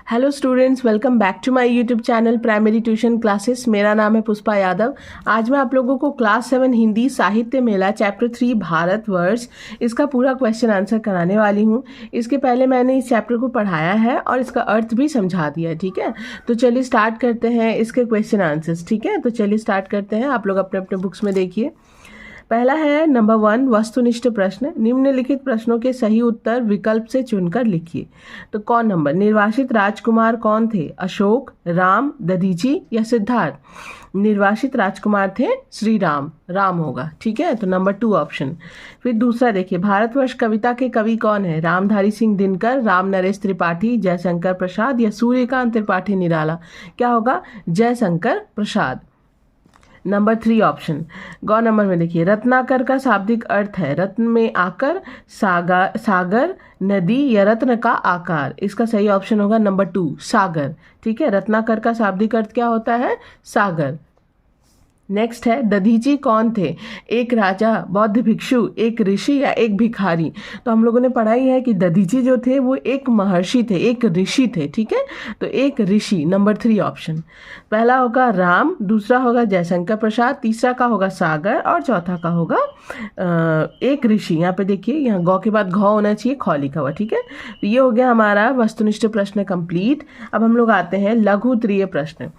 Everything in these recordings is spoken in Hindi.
Hello students, welcome back to my YouTube channel primary tuition classes. मेरा नाम है पुष्पा यादव। आज मैं आप लोगों को क्लास 7 हिंदी साहित्य मेला चैप्टर 3 भारतवर्ष इसका पूरा क्वेश्चन आंसर कराने वाली हूँ। इसके पहले मैंने इस चैप्टर को पढ़ाया है और इसका अर्थ भी समझा दिया है। ठीक है, तो चलिए स्टार्ट करते हैं इसके क्वेश्चन आंसर्स। ठीक है, तो चलिए स्टार्ट करते हैं। आप लोग अपने अपने बुक्स में देखिए। पहला है नंबर 1 वस्तुनिष्ठ प्रश्न। निम्नलिखित प्रश्नों के सही उत्तर विकल्प से चुनकर लिखिए। तो कौन नंबर, निर्वासित राजकुमार कौन थे? अशोक, राम, दधीची या सिद्धार्थ? निर्वासित राजकुमार थे श्री राम, राम होगा। ठीक है, तो नंबर 2 ऑप्शन। फिर दूसरा देखिए, भारतवर्ष कविता के कवि कौन है? रामधारी सिंह दिनकर, राम नरेश त्रिपाठी, जयशंकर प्रसाद या सूर्यकांत त्रिपाठी निराला? क्या होगा? जयशंकर प्रसाद। Number 3 option. गौ नंबर में देखिए, रत्नाकर का शाब्दिक अर्थ है रत्न में आकर, सागर, नदी या रत्न का आकार? इसका सही ऑप्शन होगा नंबर 2 सागर। ठीक है, रत्नाकर का शाब्दिक अर्थ क्या होता है? सागर। नेक्स्ट है, दधीची कौन थे? एक राजा, बौद्ध भिक्षु, एक ऋषि या एक भिखारी? तो हम लोगों ने पढ़ाई है कि दधीची जो थे वो एक महर्षि थे, एक ऋषि थे। ठीक है, तो एक ऋषि, नंबर 3 ऑप्शन। पहला होगा राम, दूसरा होगा जयशंकर प्रसाद, तीसरा का होगा सागर और चौथा का होगा एक ऋषि। यहाँ पे देखिए, यहाँ गौ के बाद घ होना चाहिए, ख लिखा हुआ। ठीक है, तो ये हो गया हमारा वस्तुनिष्ठ प्रश्न कंप्लीट। अब हम लोग आते हैं लघु उत्तरीय प्रश्न।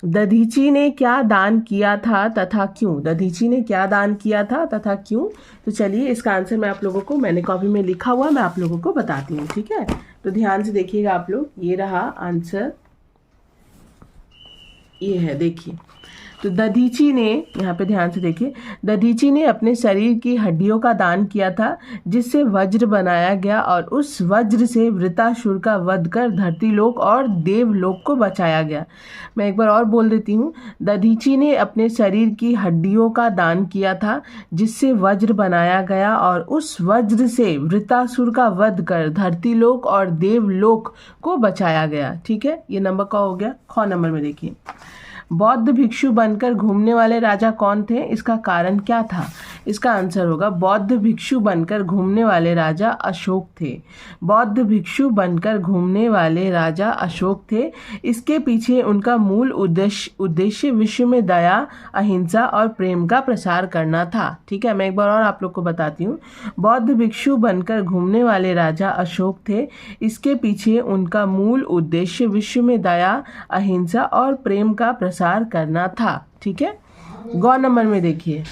दधीची ने क्या दान किया था तथा क्यों? दधीची ने क्या दान किया था तथा क्यों? तो चलिए इसका आंसर मैं आप लोगों को, मैंने कॉपी में लिखा हुआ, मैं आप लोगों को बताती हूँ। ठीक है, तो ध्यान से देखिएगा आप लोग। ये रहा आंसर, ये है, देखिए। तो दधीची ने, यहाँ पे ध्यान से देखिए, दधीची ने अपने शरीर की हड्डियों का दान किया था जिससे वज्र बनाया गया और उस वज्र से वृतासुर का वध कर धरतीलोक और देवलोक को बचाया गया। मैं एक बार और बोल देती हूँ, दधीची ने अपने शरीर की हड्डियों का दान किया था जिससे वज्र बनाया गया और उस वज्र से वृतासुर का वध कर धरतीलोक और देवलोक को बचाया गया। ठीक है, ये नंबर का हो गया। ख नंबर में देखिए, बौद्ध भिक्षु बनकर घूमने वाले राजा कौन थे? इसका कारण क्या था? इसका आंसर होगा, बौद्ध भिक्षु बनकर घूमने वाले राजा अशोक थे। बौद्ध भिक्षु बनकर घूमने वाले राजा अशोक थे। इसके पीछे उनका मूल उद्देश्य विश्व में दया, अहिंसा और प्रेम का प्रसार करना था। ठीक है, मैं एक बार और आप लोग को बताती हूँ। बौद्ध भिक्षु बनकर घूमने वाले राजा अशोक थे। इसके पीछे उनका मूल उद्देश्य विश्व में दया, अहिंसा और प्रेम का प्रसार करना था। ठीक है, गौ नंबर में देखिए,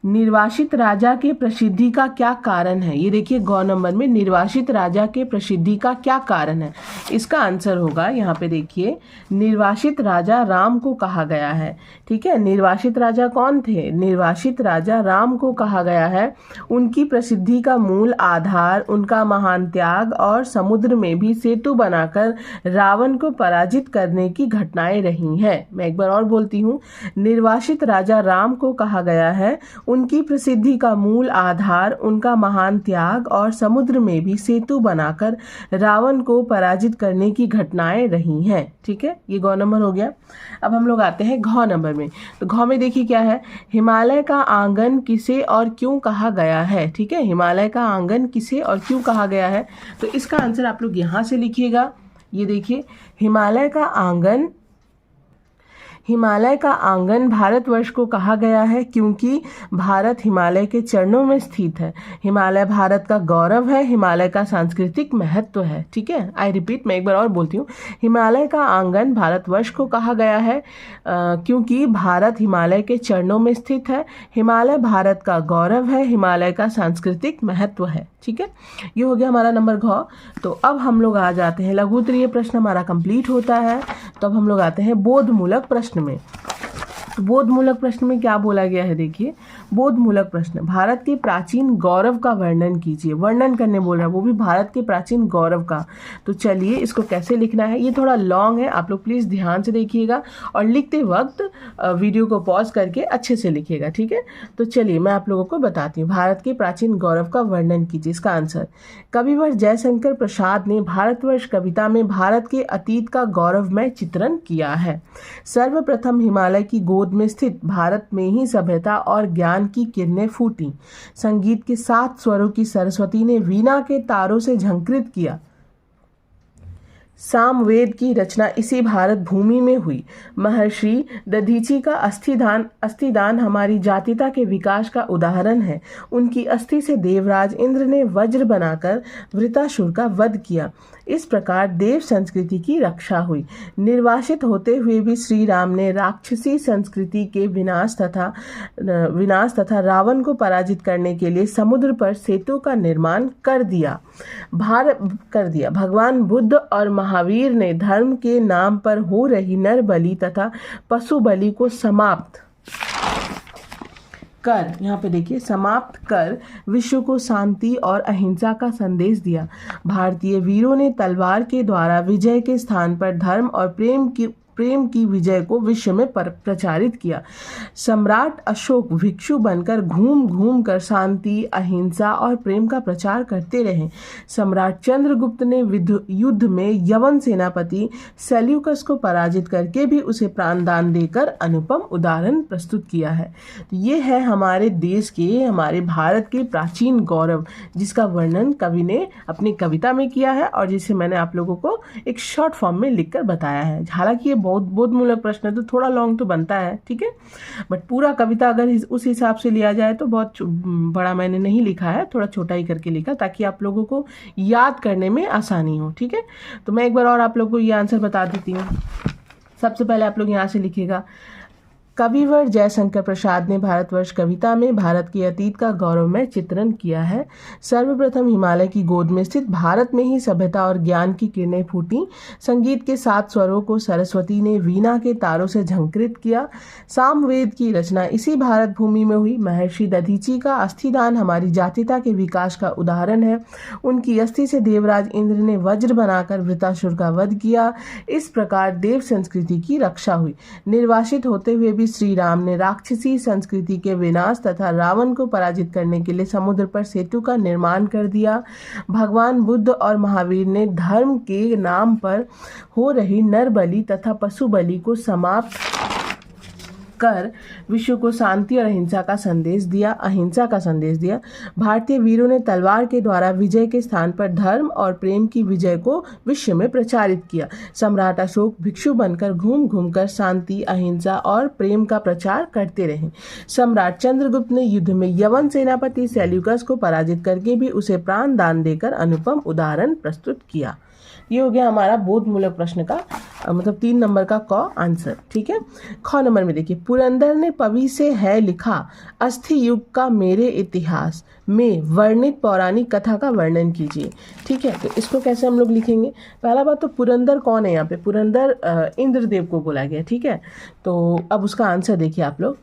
निर्वासित राजा के प्रसिद्धि का क्या कारण है? ये देखिए गौ नंबर में, निर्वासित राजा के प्रसिद्धि का क्या कारण है? इसका आंसर होगा, यहाँ पे देखिए, निर्वासित राजा राम को कहा गया है। ठीक है, निर्वासित राजा कौन थे? निर्वासित राजा राम को कहा गया है। उनकी प्रसिद्धि का मूल आधार उनका महान त्याग और समुद्र में भी सेतु बनाकर रावण को पराजित करने की घटनाएं रही हैं। मैं एक बार और बोलती हूँ, निर्वासित राजा राम को कहा गया है। उनकी प्रसिद्धि का मूल आधार उनका महान त्याग और समुद्र में भी सेतु बनाकर रावण को पराजित करने की घटनाएं रही हैं। ठीक है, ये गौ नंबर हो गया। अब हम लोग आते हैं घ नंबर में। तो घ में देखिए क्या है, हिमालय का आंगन किसे और क्यों कहा गया है? ठीक है, हिमालय का आंगन किसे और क्यों कहा गया है? तो इसका आंसर आप लोग यहाँ से लिखिएगा। ये देखिए, हिमालय का आंगन भारतवर्ष को कहा गया है क्योंकि भारत हिमालय के चरणों में स्थित है। हिमालय भारत का गौरव है, हिमालय का सांस्कृतिक महत्व है। ठीक है, आई रिपीट, मैं एक बार और बोलती हूँ, हिमालय का आंगन भारतवर्ष को कहा गया है क्योंकि भारत हिमालय के चरणों में स्थित है। हिमालय भारत का गौरव है, हिमालय का सांस्कृतिक महत्व है। ठीक है, ये हो गया हमारा नंबर घ। तो अब हम लोग आ जाते हैं, लघु उत्तरीय प्रश्न हमारा कंप्लीट होता है। तो अब हम लोग आते हैं बोधमूलक प्रश्न में। तो बोधमूलक प्रश्न में क्या बोला गया है? देखिए, बोधमूलक प्रश्न, भारत के प्राचीन गौरव का वर्णन कीजिए। वर्णन करने बोल रहा है, वो भी भारत के प्राचीन गौरव का। तो चलिए इसको कैसे लिखना है, ये थोड़ा लॉन्ग है, आप लोग प्लीज़ ध्यान से देखिएगा और लिखते वक्त वीडियो को पॉज करके अच्छे से लिखिएगा। ठीक है, तो चलिए मैं आप लोगों को बताती हूँ। भारत के प्राचीन गौरव का वर्णन कीजिए, इसका आंसर, कविवर जयशंकर प्रसाद ने भारतवर्ष कविता में भारत के अतीत का गौरवमय चित्रण किया है। सर्वप्रथम हिमालय की गोद में स्थित भारत में ही सभ्यता और ज्ञान की किरणें फूटी। संगीत के 7 स्वरों की सरस्वती ने वीणा के तारों से झंकृत किया। सामवेद की रचना इसी भारत भूमि में हुई। महर्षि दधीची का अस्थिदान हमारी जातिता के विकास का उदाहरण है। उनकी अस्थि से देवराज इंद्र ने वज्र बनाकर वृतासुर का वध किया। इस प्रकार देव संस्कृति की रक्षा हुई। निर्वासित होते हुए भी श्री राम ने राक्षसी संस्कृति के विनाश तथा रावण को पराजित करने के लिए समुद्र पर सेतु का निर्माण कर दिया। भगवान बुद्ध और महावीर ने धर्म के नाम पर हो रही नर बलि तथा पशु बलि को समाप्त कर विश्व को शांति और अहिंसा का संदेश दिया। भारतीय वीरों ने तलवार के द्वारा विजय के स्थान पर धर्म और प्रेम की विजय को विश्व में प्रचारित किया। सम्राट अशोक भिक्षु बनकर घूम कर शांति, अहिंसा और प्रेम का प्रचार करते रहे। सम्राट चंद्रगुप्त ने युद्ध में यवन सेनापति सेल्यूकस को पराजित करके भी उसे प्राणदान देकर अनुपम उदाहरण प्रस्तुत किया है। तो ये है हमारे देश के, हमारे भारत के प्राचीन गौरव, जिसका वर्णन कवि ने अपनी कविता में किया है और जिसे मैंने आप लोगों को एक शॉर्ट फॉर्म में लिखकर बताया है। हालांकि ये बहुत बोधमूलक प्रश्न है तो थोड़ा लॉन्ग तो बनता है, ठीक है, बट पूरा कविता अगर उस हिसाब से लिया जाए तो बहुत बड़ा मैंने नहीं लिखा है, थोड़ा छोटा ही करके लिखा ताकि आप लोगों को याद करने में आसानी हो। ठीक है, तो मैं एक बार और आप लोगों को ये आंसर बता देती हूँ। सबसे पहले आप लोग यहाँ से लिखिएगा, कविवर जयशंकर प्रसाद ने भारतवर्ष कविता में भारत के अतीत का गौरवमय चित्रण किया है। सर्वप्रथम हिमालय की गोद में स्थित भारत में ही सभ्यता और ज्ञान की किरणें फूटी। संगीत के 7 स्वरों को सरस्वती ने वीणा के तारों से झंकृत किया। सामवेद की रचना इसी भारत भूमि में हुई। महर्षि दधीची का अस्थिदान हमारी जातिता के विकास का उदाहरण है। उनकी अस्थि से देवराज इंद्र ने वज्र बनाकर वृतासुर का वध किया। इस प्रकार देव संस्कृति की रक्षा हुई। निर्वासित होते हुए भी श्री राम ने राक्षसी संस्कृति के विनाश तथा रावण को पराजित करने के लिए समुद्र पर सेतु का निर्माण कर दिया। भगवान बुद्ध और महावीर ने धर्म के नाम पर हो रही नर बलि तथा पशु बलि को समाप्त कर विश्व को शांति और अहिंसा का संदेश दिया। भारतीय वीरों ने तलवार के द्वारा विजय के स्थान पर धर्म और प्रेम की विजय को विश्व में प्रचारित किया। सम्राट अशोक भिक्षु बनकर घूम कर शांति, अहिंसा और प्रेम का प्रचार करते रहे। सम्राट चंद्रगुप्त ने युद्ध में यवन सेनापति सेल्यूकस को पराजित करके भी उसे प्राण दान देकर अनुपम उदाहरण प्रस्तुत किया। ये हो गया हमारा बोधमूलक प्रश्न का मतलब 3 नंबर का क आंसर। ठीक है, ख नंबर में देखिए, पुरंदर ने पवि से है लिखा, अस्थि युग का मेरे इतिहास में वर्णित पौराणिक कथा का वर्णन कीजिए। ठीक है, तो इसको कैसे हम लोग लिखेंगे? पहला बात तो पुरंदर कौन है? यहाँ पे पुरंदर इंद्रदेव को बोला गया। ठीक है, तो अब उसका आंसर देखिए आप लोग।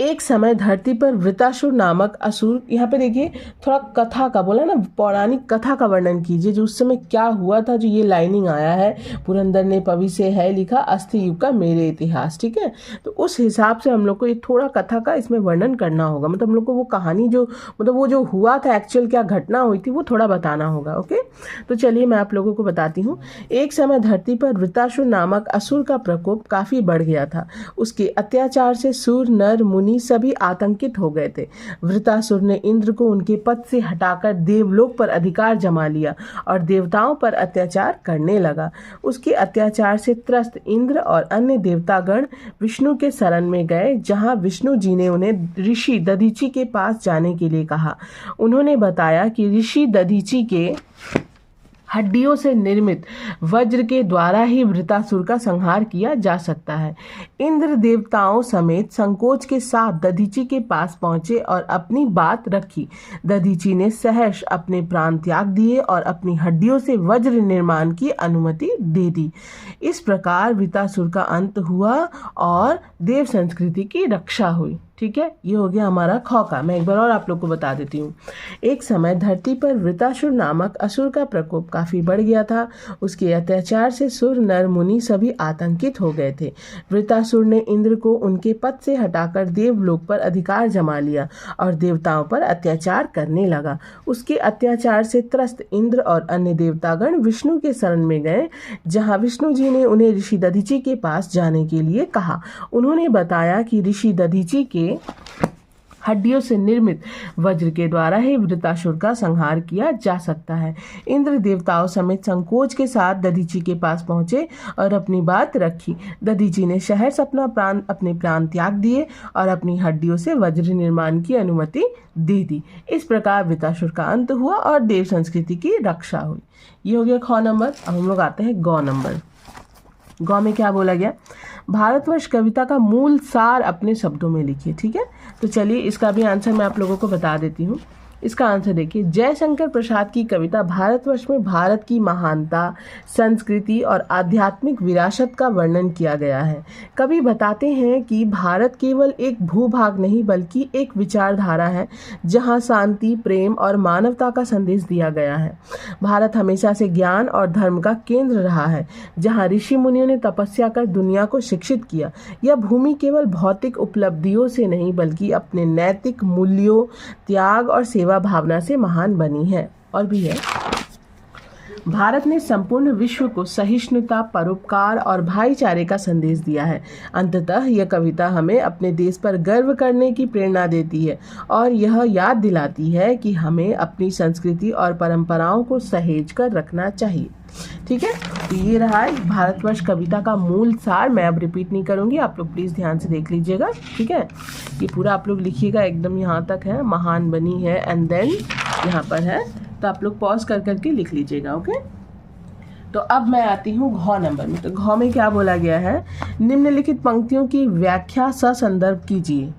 एक समय धरती पर वृतासुर नामक असुर, यहाँ पे देखिए थोड़ा कथा का बोला ना, पौराणिक कथा का वर्णन कीजिए जो उस समय क्या हुआ था, जो ये लाइनिंग आया है, पुरंदर ने पवि से है लिखा, अस्थि युग का मेरे इतिहास। ठीक है, तो उस हिसाब से हम लोग को ये थोड़ा कथा का इसमें वर्णन करना होगा। मतलब हम लोग को वो कहानी जो मतलब वो जो हुआ था, एक्चुअल क्या घटना हुई थी, वो थोड़ा बताना होगा। ओके, तो चलिए मैं आप लोगों को बताती हूँ। एक समय धरती पर वृतासुर नामक असुर का प्रकोप काफी बढ़ गया था। उसके अत्याचार से सूर, नर, मुनि सभी आतंकित हो गए थे। वृतासुर ने इंद्र को उनके पद से हटाकर देवलोक पर अधिकार जमा लिया और देवताओं पर अत्याचार करने लगा। उसके अत्याचार से त्रस्त इंद्र और अन्य देवतागण विष्णु के शरण में गए, जहां विष्णु जी ने उन्हें ऋषि दधीची के पास जाने के लिए कहा। उन्होंने बताया कि ऋषि दधीची के हड्डियों से निर्मित वज्र के द्वारा ही वृतासुर का संहार किया जा सकता है। इंद्र देवताओं समेत संकोच के साथ दधीची के पास पहुंचे और अपनी बात रखी। दधीची ने सहर्ष अपने प्राण त्याग दिए और अपनी हड्डियों से वज्र निर्माण की अनुमति दे दी। इस प्रकार वृतासुर का अंत हुआ और देव संस्कृति की रक्षा हुई। ठीक है, ये हो गया हमारा ख का। मैं एक बार और आप लोग को बता देती हूँ। एक समय धरती पर वृतासुर नामक असुर का प्रकोप काफी बढ़ गया था। उसके अत्याचार से सुर, नर, मुनि सभी आतंकित हो गए थे। वृतासुर ने इंद्र को उनके पद से हटाकर देवलोक पर अधिकार जमा लिया और देवताओं पर अत्याचार करने लगा। उसके अत्याचार से त्रस्त इंद्र और अन्य देवतागण विष्णु के शरण में गए, जहाँ विष्णु जी ने उन्हें ऋषि दधीची के पास जाने के लिए कहा। उन्होंने बताया कि ऋषि दधीची के हड्डियों से निर्मित वज्र के द्वारा ही वृत्तासुर का संहार किया जा सकता है। इंद्र देवताओं समेत संकोच के साथ दधीची के पास पहुंचे और अपनी बात रखी। दधीची ने सहर्ष अपने प्राण त्याग दिए और अपनी हड्डियों से वज्र निर्माण की अनुमति दे दी। इस प्रकार वृत्तासुर का अंत हुआ और देव संस्कृति की रक्षा हुई। ये हो गया ख नंबर। अब हम लोग आते हैं ग नंबर। ग में क्या बोला गया? भारतवर्ष कविता का मूल सार अपने शब्दों में लिखिए। ठीक है, तो चलिए इसका भी आंसर मैं आप लोगों को बता देती हूँ। इसका आंसर देखिए, जयशंकर प्रसाद की कविता भारतवर्ष में भारत की महानता, संस्कृति और आध्यात्मिक विरासत का वर्णन किया गया है। कवि बताते हैं कि भारत केवल एक भूभाग नहीं बल्कि एक विचारधारा है जहां शांति, प्रेम और मानवता का संदेश दिया गया है। भारत हमेशा से ज्ञान और धर्म का केंद्र रहा है, जहां ऋषि मुनियों ने तपस्या कर दुनिया को शिक्षित किया। यह भूमि केवल भौतिक उपलब्धियों से नहीं बल्कि अपने नैतिक मूल्यों, त्याग और सेवा भावना से महान बनी है। और भी है, भारत ने संपूर्ण विश्व को सहिष्णुता, परोपकार और भाईचारे का संदेश दिया है। अंततः यह कविता हमें अपने देश पर गर्व करने की प्रेरणा देती है और यह याद दिलाती है कि हमें अपनी संस्कृति और परंपराओं को सहेज कर रखना चाहिए। ठीक है, तो ये रहा भारतवर्ष कविता का मूल सार। मैं अब रिपीट नहीं करूंगी, आप लोग प्लीज़ ध्यान से देख लीजिएगा। ठीक है, ये पूरा आप लोग लिखिएगा, एकदम यहाँ तक है, महान बनी है, एंड देन यहाँ पर है, तो आप लोग पॉज कर करके लिख लीजिएगा। ओके, तो अब मैं आती हूँ घ नंबर में। तो घ में क्या बोला गया है? निम्नलिखित पंक्तियों की व्याख्या ससंदर्भ कीजिए।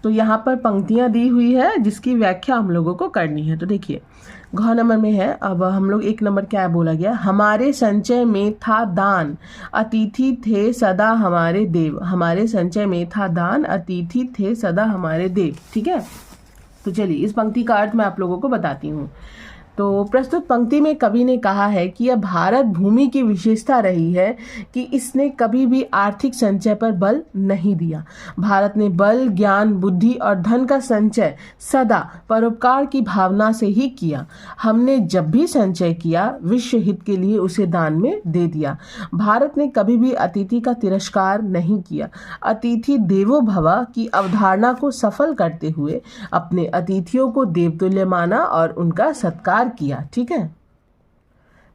तो यहाँ पर पंक्तियाँ दी हुई है जिसकी व्याख्या हम लोगों को करनी है। तो देखिए घ नंबर में है, अब हम लोग एक नंबर क्या बोला गया? हमारे संचय में था दान, अतिथि थे सदा हमारे देव। हमारे संचय में था दान, अतिथि थे सदा हमारे देव। ठीक है, तो चलिए इस पंक्ति का अर्थ मैं आप लोगों को बताती हूँ। तो प्रस्तुत पंक्ति में कवि ने कहा है कि यह भारत भूमि की विशेषता रही है कि इसने कभी भी आर्थिक संचय पर बल नहीं दिया। भारत ने बल, ज्ञान, बुद्धि और धन का संचय सदा परोपकार की भावना से ही किया। हमने जब भी संचय किया विश्व हित के लिए उसे दान में दे दिया। भारत ने कभी भी अतिथि का तिरस्कार नहीं किया। अतिथि देवो भव की अवधारणा को सफल करते हुए अपने अतिथियों को देवतुल्य माना और उनका सत्कार किया। ठीक है,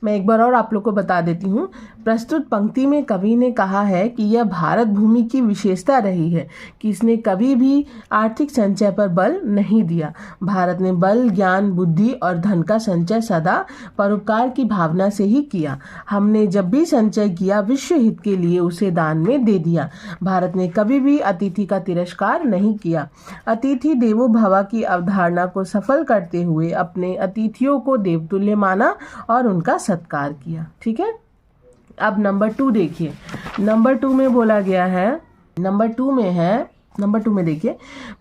मैं एक बार और आप लोग को बता देती हूँ। प्रस्तुत पंक्ति में कवि ने कहा है कि यह भारत भूमि की विशेषता रही है कि इसने कभी भी आर्थिक संचय पर बल नहीं दिया। भारत ने बल, ज्ञान, बुद्धि और धन का संचय सदा परोपकार की भावना से ही किया। हमने जब भी संचय किया विश्व हित के लिए उसे दान में दे दिया। भारत ने कभी भी अतिथि का तिरस्कार नहीं किया। अतिथि देवो भव की अवधारणा को सफल करते हुए अपने अतिथियों को देवतुल्य माना और उनका सत्कार किया। ठीक है, अब नंबर 2 देखिए। नंबर 2 में बोला गया है, नंबर 2 में देखिए,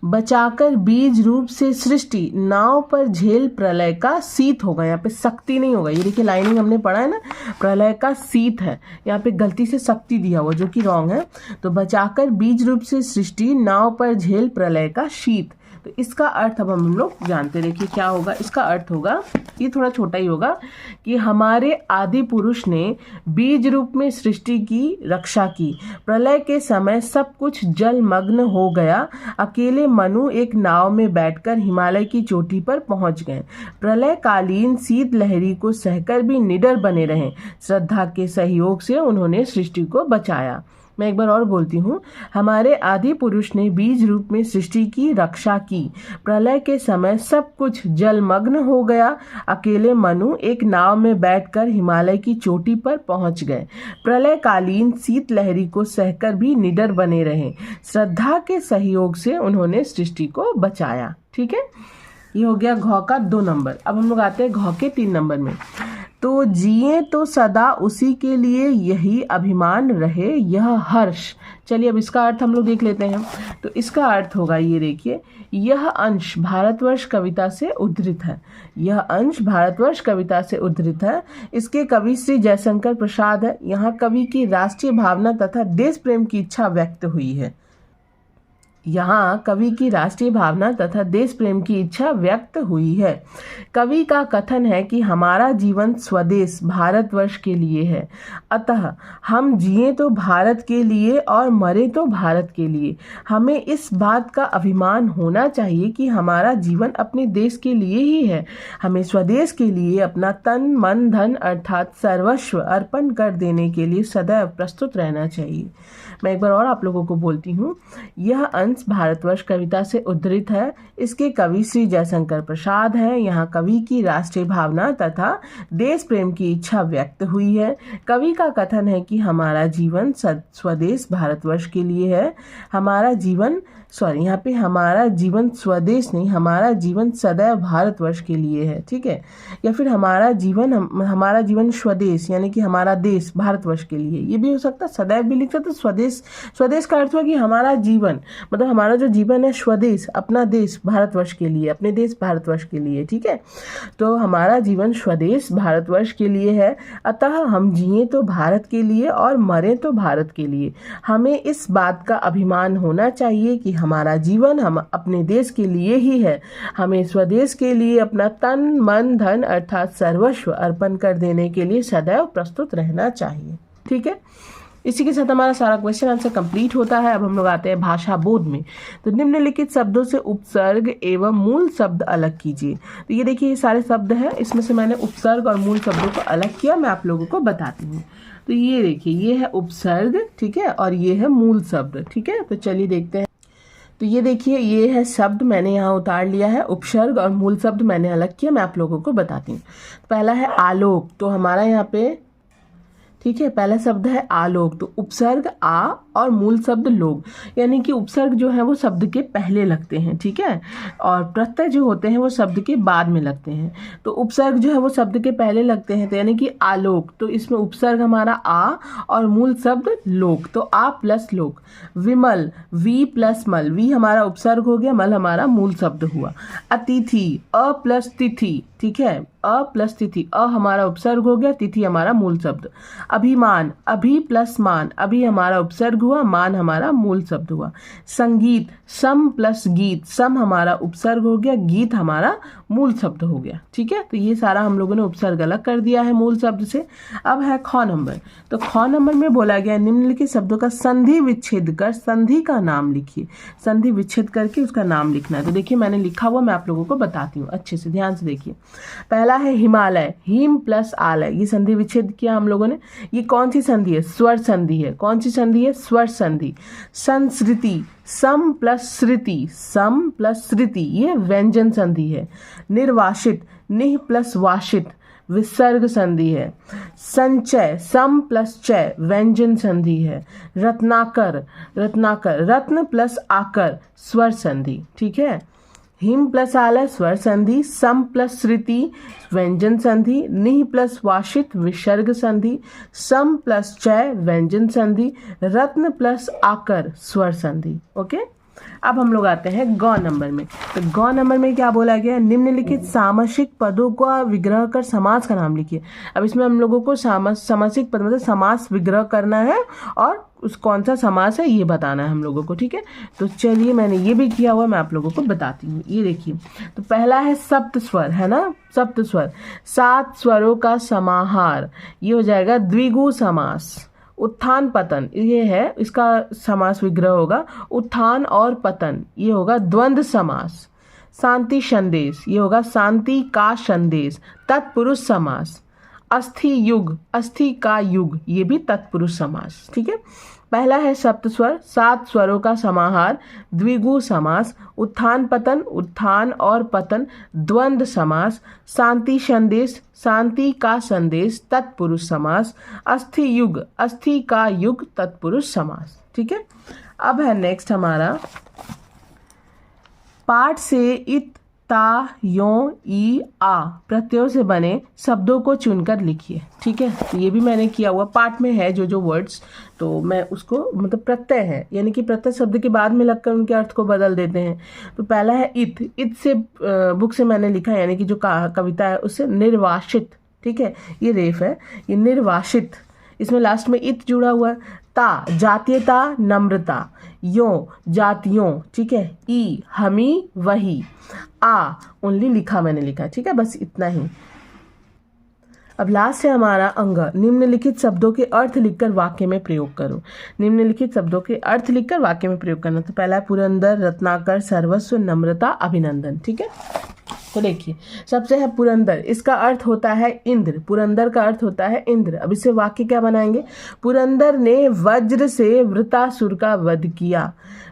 बचाकर बीज रूप से सृष्टि नाव पर झेल प्रलय का शीत होगा। यहाँ पे शक्ति नहीं होगा, ये देखिए लाइनिंग हमने पढ़ा है ना, प्रलय का शीत है, यहाँ पे गलती से शक्ति दिया हुआ जो कि रॉन्ग है। तो बचाकर बीज रूप से सृष्टि नाव पर झेल प्रलय का शीत, तो इसका अर्थ अब हम लोग जानते देखिए क्या होगा। इसका अर्थ होगा, ये थोड़ा छोटा ही होगा, कि हमारे आदि पुरुष ने बीज रूप में सृष्टि की रक्षा की। प्रलय के समय सब कुछ जलमग्न हो गया। अकेले मनु एक नाव में बैठकर हिमालय की चोटी पर पहुंच गए। प्रलय कालीन शीत लहरी को सहकर भी निडर बने रहे। श्रद्धा के सहयोग से उन्होंने सृष्टि को बचाया। मैं एक बार और बोलती हूँ, हमारे आदि पुरुष ने बीज रूप में सृष्टि की रक्षा की। प्रलय के समय सब कुछ जलमग्न हो गया। अकेले मनु एक नाव में बैठकर हिमालय की चोटी पर पहुंच गए। प्रलय कालीन शीत लहरी को सहकर भी निडर बने रहे। श्रद्धा के सहयोग से उन्होंने सृष्टि को बचाया। ठीक है, ये हो गया घ का 2 नंबर। अब हम लोग आते हैं घ के 3 नंबर में। तो जिए तो सदा उसी के लिए यही अभिमान रहे यह हर्ष। चलिए अब इसका अर्थ हम लोग देख लेते हैं। तो इसका अर्थ होगा, ये देखिए, यह अंश भारतवर्ष कविता से उद्धृत है। यह अंश भारतवर्ष कविता से उद्धृत है। इसके कवि श्री जयशंकर प्रसाद है। यहाँ कवि की राष्ट्रीय भावना तथा देश प्रेम की इच्छा व्यक्त हुई है। यहाँ कवि की राष्ट्रीय भावना तथा देश प्रेम की इच्छा व्यक्त हुई है। कवि का कथन है कि हमारा जीवन स्वदेश भारतवर्ष के लिए है, अतः हम जिए तो भारत के लिए और मरे तो भारत के लिए। हमें इस बात का अभिमान होना चाहिए कि हमारा जीवन अपने देश के लिए ही है। हमें स्वदेश के लिए अपना तन मन धन अर्थात सर्वस्व अर्पण कर देने के लिए सदैव प्रस्तुत रहना चाहिए। मैं एक बार और आप लोगों को बोलती हूँ। यह अंश भारतवर्ष कविता से उद्धृत है। इसके कवि श्री जयशंकर प्रसाद हैं। यहाँ कवि की राष्ट्रीय भावना तथा देश प्रेम की इच्छा व्यक्त हुई है। कवि का कथन है कि हमारा जीवन स्वदेश भारतवर्ष के लिए है। हमारा जीवन यहाँ पे हमारा जीवन स्वदेश नहीं, हमारा जीवन सदैव भारतवर्ष के लिए है, ठीक है। या फिर हमारा जीवन स्वदेश यानी कि हमारा देश भारतवर्ष के लिए, ये भी हो सकता है। सदैव भी लिख सकते तो स्वदेश का अर्थ हुआ कि हमारा जीवन, मतलब हमारा जो जीवन है स्वदेश, अपना देश भारतवर्ष के लिए, अपने देश भारतवर्ष के लिए, ठीक है। तो हमारा जीवन स्वदेश भारतवर्ष के लिए है, अतः हम जिए तो भारत के लिए और मरे तो भारत के लिए। हमें इस बात का अभिमान होना चाहिए कि हमारा जीवन हम अपने देश के लिए ही है। हमें स्वदेश के लिए अपना तन मन धन अर्थात सर्वस्व अर्पण कर देने के लिए सदैव प्रस्तुत रहना चाहिए, ठीक है। इसी के साथ हमारा सारा क्वेश्चन आंसर कंप्लीट होता है। अब हम लोग आते हैं भाषा बोध में। तो निम्नलिखित शब्दों से उपसर्ग एवं मूल शब्द अलग कीजिए। तो ये देखिए, ये सारे शब्द हैं, इसमें से मैंने उपसर्ग और मूल शब्दों को अलग किया। मैं आप लोगों को बताती हूँ। तो ये देखिए, ये है उपसर्ग, ठीक है, और ये है मूल शब्द, ठीक है। तो चलिए देखते हैं। तो ये देखिए, ये है शब्द मैंने यहाँ उतार लिया है, उपसर्ग और मूल शब्द मैंने अलग किया। मैं आप लोगों को बताती हूँ। पहला है आलोक, तो हमारा यहाँ पे, ठीक है, पहला शब्द है आलोक। तो उपसर्ग आ और मूल शब्द लोग, यानी कि उपसर्ग जो है वो शब्द के पहले लगते हैं, ठीक है, और प्रत्यय जो होते हैं वो शब्द के बाद में लगते हैं। तो उपसर्ग जो है वो शब्द के पहले लगते हैं, तो यानी कि आलोक, तो इसमें उपसर्ग हमारा आ और मूल शब्द लोक, तो आ प्लस लोक। विमल, वी प्लस मल, वी हमारा उपसर्ग हो गया, मल हमारा मूल शब्द हुआ। अतिथि, अ प्लस तिथि, ठीक है, अ प्लस तिथि, अ हमारा उपसर्ग हो गया, तिथि हमारा मूल शब्द। अभिमान, अभी प्लस मान, अभी हमारा उपसर्ग हुआ, मान हमारा मूल शब्द हुआ। संगीत, सम प्लस गीत, सम हमारा उपसर्ग हो गया, गीत हमारा मूल शब्द हो गया, ठीक है। तो ये सारा हम लोगों ने उपसर्ग अलग कर दिया है मूल शब्द से। अब है ख नंबर। तो ख नंबर में बोला गया निम्नलिखित शब्दों का संधि विच्छेद कर संधि का नाम लिखिए। संधि विच्छेद करके उसका नाम लिखना है। तो देखिए, मैंने लिखा हुआ, मैं आप लोगों को बताती हूँ, अच्छे से ध्यान से देखिए। पहला है हिमालय, हिम प्लस आलय, ये संधि विच्छेद किया हम लोगों ने। ये कौन सी संधि है? स्वर संधि है। कौन सी संधि है? स्वर संधि। संस्कृति, सम प्लस श्रुति, सम प्लस श्रुति, ये व्यंजन संधि है। निर्वासित, निह प्लस वासित, विसर्ग संधि है। संचय, सम प्लस चय, व्यंजन संधि है। रत्नाकर, रत्नाकर, रत्न प्लस आकर, स्वर संधि, ठीक है। हिम प्लस आलय स्वर संधि, सम प्लस श्रुति व्यंजन संधि, निह प्लस वासित विसर्ग संधि, सम प्लस चय व्यंजन संधि, रत्न प्लस आकर स्वर संधि। ओके, अब हम लोग आते हैं ग नंबर में। तो ग नंबर में क्या बोला गया? निम्नलिखित सामासिक पदों का विग्रह कर समास का नाम लिखिए। अब इसमें हम लोगों को सामासिक पद मतलब समास विग्रह करना है और उस कौन सा समास है ये बताना है हम लोगों को, ठीक है। तो चलिए, मैंने ये भी किया हुआ, मैं आप लोगों को बताती हूँ। ये देखिए, तो पहला है सप्त स्वर, है ना, सप्त स्वर, 7 स्वरों का समाहार, ये हो जाएगा द्विगु समास। उत्थान पतन, ये है, इसका समास विग्रह होगा उत्थान और पतन, ये होगा द्वंद्व समास। शांति संदेश, ये होगा शांति का संदेश। तत्पुरुष समास। अस्थि युग, अस्थि का युग, ये भी तत्पुरुष समास, ठीक है। पहला है सप्त स्वर, 7 स्वरों का समाहार, द्विगु समास। उत्थान पतन, उत्थान और पतन, द्वंद्व समास। शांति संदेश, शांति का संदेश, तत्पुरुष समास। अस्थि युग, अस्थि का युग, तत्पुरुष समास, ठीक है। अब है नेक्स्ट हमारा पाठ से इत, ता, यों, ई, आ प्रत्ययों से बने शब्दों को चुनकर लिखिए, ठीक है। तो ये भी मैंने किया हुआ, पाठ में है जो वर्ड्स, तो मैं उसको मतलब प्रत्यय है, यानी कि प्रत्यय शब्द के बाद में लगकर उनके अर्थ को बदल देते हैं। तो पहला है इत, इत से बुक से मैंने लिखा, यानी कि जो कविता है उससे निर्वासित, ठीक है, ये रेफ है, ये निर्वासित, इसमें लास्ट में इत जुड़ा हुआ है। ता जातीयता नम्रता, यो जातियों, ठीक है, ई हमी वही, आ ओनली लिखा मैंने लिखा, ठीक है, बस इतना ही। अब लास्ट है हमारा अंग, निम्नलिखित शब्दों के अर्थ लिखकर वाक्य में प्रयोग करो। निम्नलिखित शब्दों के अर्थ लिखकर वाक्य में प्रयोग करना। तो पहला है पुरंदर, रत्नाकर, सर्वस्व, नम्रता, अभिनंदन, ठीक है। तो देखिए सबसे है पुरंदर, इसका अर्थ होता है इंद्र, पुरंदर का अर्थ होता है इंद्र। अब इससे वाक्य क्या बनाएंगे, पुरंदर ने वज्र से वृतासुर का वध किया।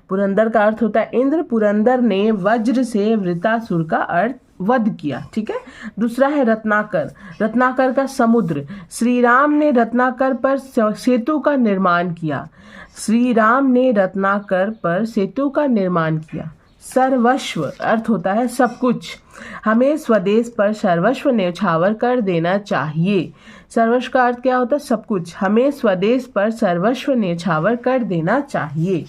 पुरंदर का अर्थ होता है इंद्र, पुरंदर ने वज्र से वृतासुर का अर्थ वध किया, ठीक है। दूसरा है रत्नाकर, रत्नाकर का समुद्र, श्री राम ने रत्नाकर पर सेतु का निर्माण किया। श्री राम ने रत्नाकर पर सेतु का निर्माण किया। सर्वस्व अर्थ होता है सब कुछ, हमें स्वदेश पर सर्वस्व न्यौछावर कर देना चाहिए। सर्वस्व का अर्थ क्या होता है, सब कुछ, हमें स्वदेश पर सर्वस्व न्यौछावर कर देना चाहिए।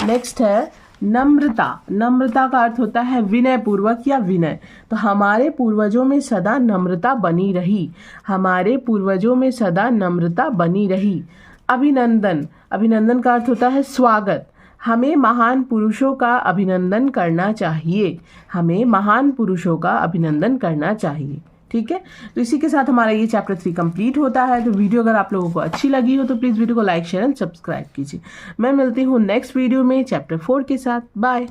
नेक्स्ट है नम्रता, नम्रता का अर्थ होता है विनय पूर्वक या विनय। तो हमारे पूर्वजों में सदा नम्रता बनी रही, हमारे पूर्वजों में सदा नम्रता बनी रही। अभिनंदन, अभिनंदन का अर्थ होता है स्वागत, हमें महान पुरुषों का अभिनंदन करना चाहिए, हमें महान पुरुषों का अभिनंदन करना चाहिए, ठीक है। तो इसी के साथ हमारा ये चैप्टर 3 कंप्लीट होता है। तो वीडियो अगर आप लोगों को अच्छी लगी हो तो प्लीज़ वीडियो को लाइक शेयर एंड सब्सक्राइब कीजिए। मैं मिलती हूँ नेक्स्ट वीडियो में चैप्टर 4 के साथ। बाय।